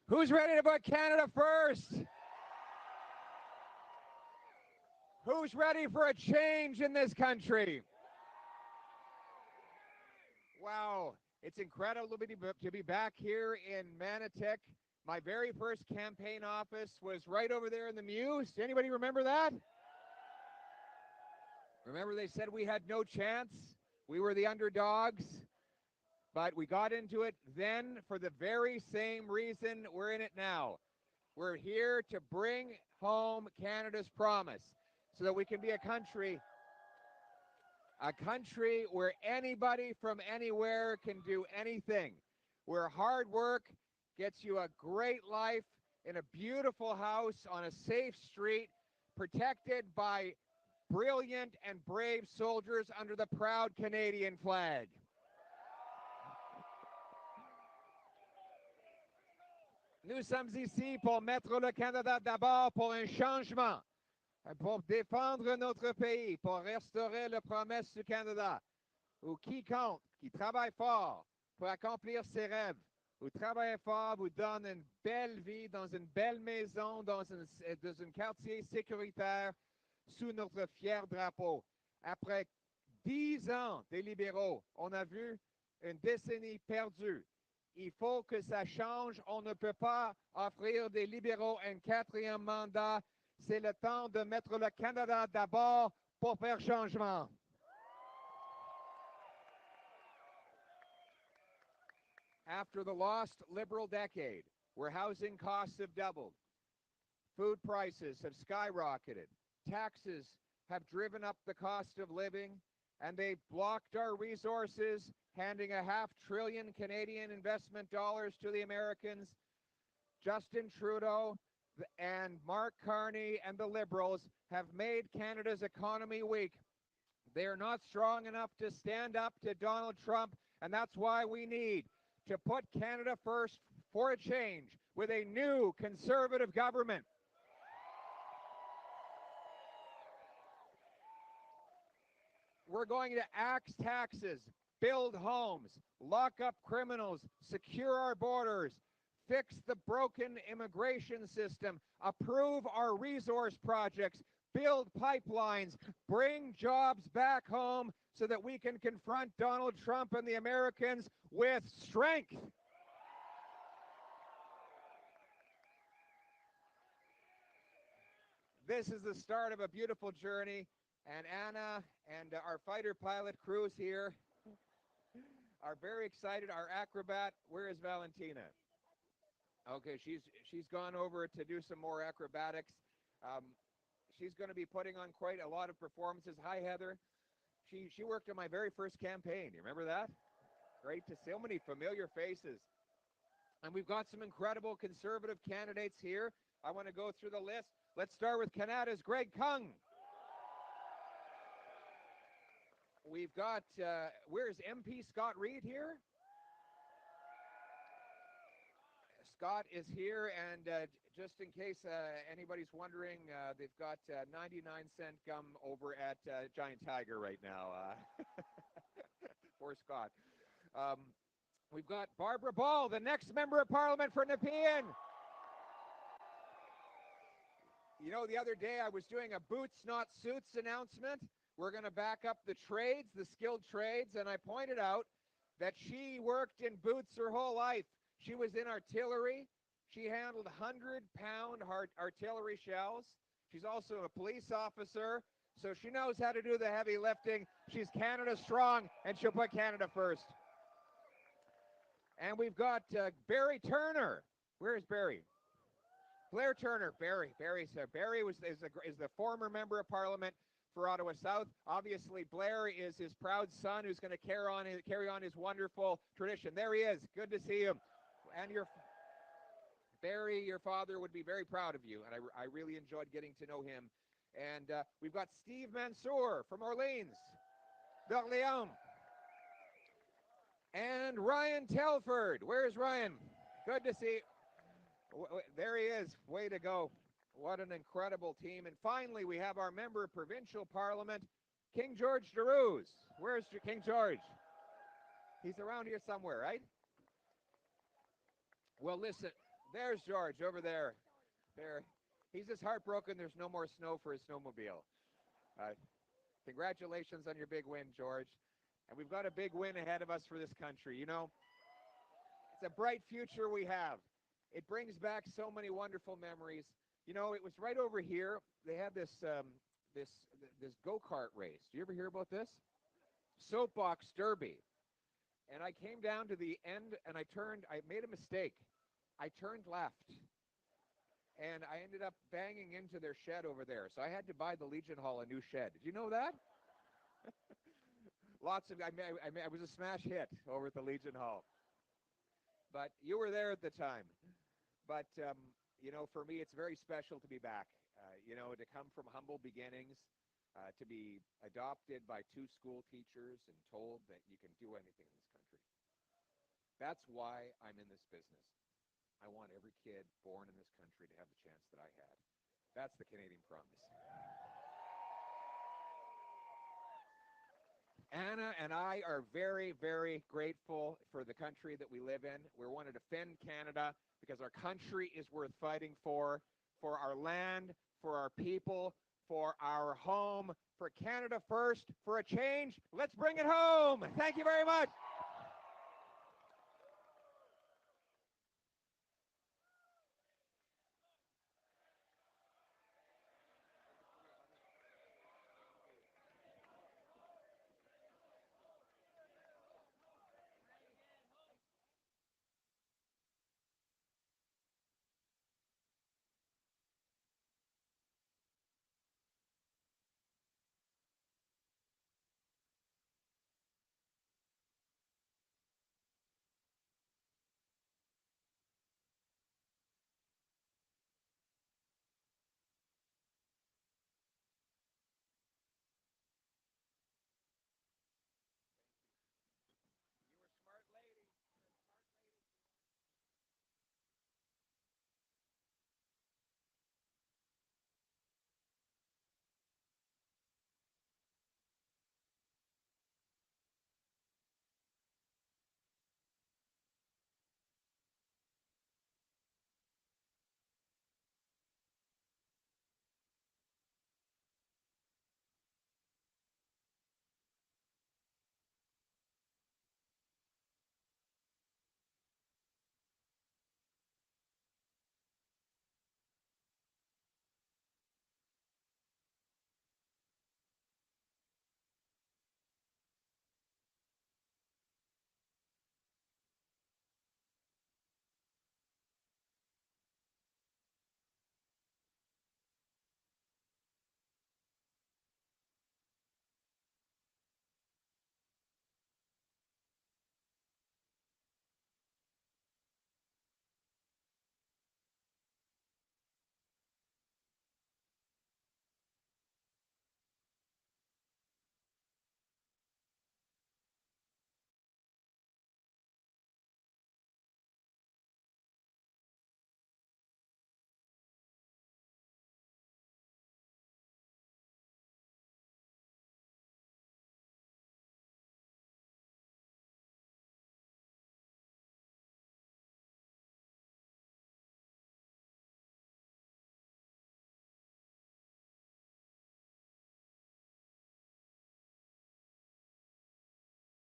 Who's ready to put Canada first? Who's ready for a change in this country? Wow, it's incredible to be back here in Manotick. My very first campaign office was right over there in the Mews. Anybody remember that? Remember they said we had no chance? We were the underdogs. But we got into it then for the very same reason we're in it now. We're here to bring home Canada's promise so that we can be a country where anybody from anywhere can do anything, where hard work gets you a great life in a beautiful house on a safe street, protected by brilliant and brave soldiers under the proud Canadian flag. Nous sommes ici pour mettre le Canada d'abord pour un changement, pour défendre notre pays, pour restaurer la promesse du Canada, où quiconque qui travaille fort pour accomplir ses rêves, où travaille fort vous donne une belle vie dans une belle maison, dans un quartier sécuritaire, sous notre fier drapeau. Après 10 ans des libéraux, on a vu une décennie perdue. Il faut que ça change. On ne peut pas offrir des libéraux un quatrième mandat. C'est le temps de mettre le Canada d'abord pour faire changement. After the lost Liberal decade, where housing costs have doubled, food prices have skyrocketed, taxes have driven up the cost of living, and they've blocked our resources, handing a $500 billion Canadian investment dollars to the Americans. Justin Trudeau and Mark Carney and the Liberals have made Canada's economy weak. They are not strong enough to stand up to Donald Trump, and that's why we need to put Canada first for a change with a new Conservative government. We're going to axe taxes, build homes, lock up criminals, secure our borders, fix the broken immigration system, approve our resource projects, build pipelines, bring jobs back home so that we can confront Donald Trump and the Americans with strength. This is the start of a beautiful journey, and Anna and our fighter pilot crews here are very excited. Our acrobat, where is Valentina? Okay, she's gone over to do some more acrobatics. She's going to be putting on quite a lot of performances. Hi, Heather. She worked on my very first campaign. You remember that? Great to see so many familiar faces. And we've got some incredible Conservative candidates here. I want to go through the list. Let's start with Canada's Greg Kung. We've got, where's MP Scott Reid here? Scott is here, and just in case anybody's wondering, they've got 99-cent gum over at Giant Tiger right now. Poor Scott. We've got Barbara Ball, the next member of Parliament for Nepean. You know, the other day I was doing a boots, not suits announcement. We're going to back up the trades, the skilled trades, and I pointed out that she worked in boots her whole life. She was in artillery. She handled 100-pound artillery shells. She's also a police officer, so she knows how to do the heavy lifting. She's Canada strong, and she'll put Canada first. And we've got Barry Turner. Where is Barry? Blair Turner. Barry is the former member of Parliament for Ottawa South. Obviously, Blair is his proud son who's going to carry on his wonderful tradition. There he is. Good to see him. And Barry, your father, would be very proud of you, and I really enjoyed getting to know him. And we've got Steve Mansour from Orleans, d'Orléans. And Ryan Telford. Where's Ryan? Good to see. There he is. Way to go. What an incredible team. And finally, we have our member of provincial parliament, King George DeRuse. Where's King George? He's around here somewhere, right? Well, listen, There's George over there. There. He's just heartbroken there's no more snow for his snowmobile. Uh, Congratulations on your big win, George. And we've got a big win ahead of us for this country. You know, it's a bright future we have. It brings back so many wonderful memories. You know, it was right over here. They had this this go-kart race. Do you ever hear about this? Soapbox Derby. And I came down to the end and I made a mistake. I turned left and I ended up banging into their shed over there. So I had to buy the Legion Hall a new shed. Did you know that? I was a smash hit over at the Legion Hall. But you were there at the time. But, you know, for me, it's very special to be back. You know, to come from humble beginnings, to be adopted by two school teachers and told that you can do anything in this country. That's why I'm in this business. I want every kid born in this country to have the chance that I had. That's the Canadian promise. Anna and I are very, very grateful for the country that we live in. We want to defend Canada because our country is worth fighting for our land, for our people, for our home, for Canada first, for a change. Let's bring it home. Thank you very much.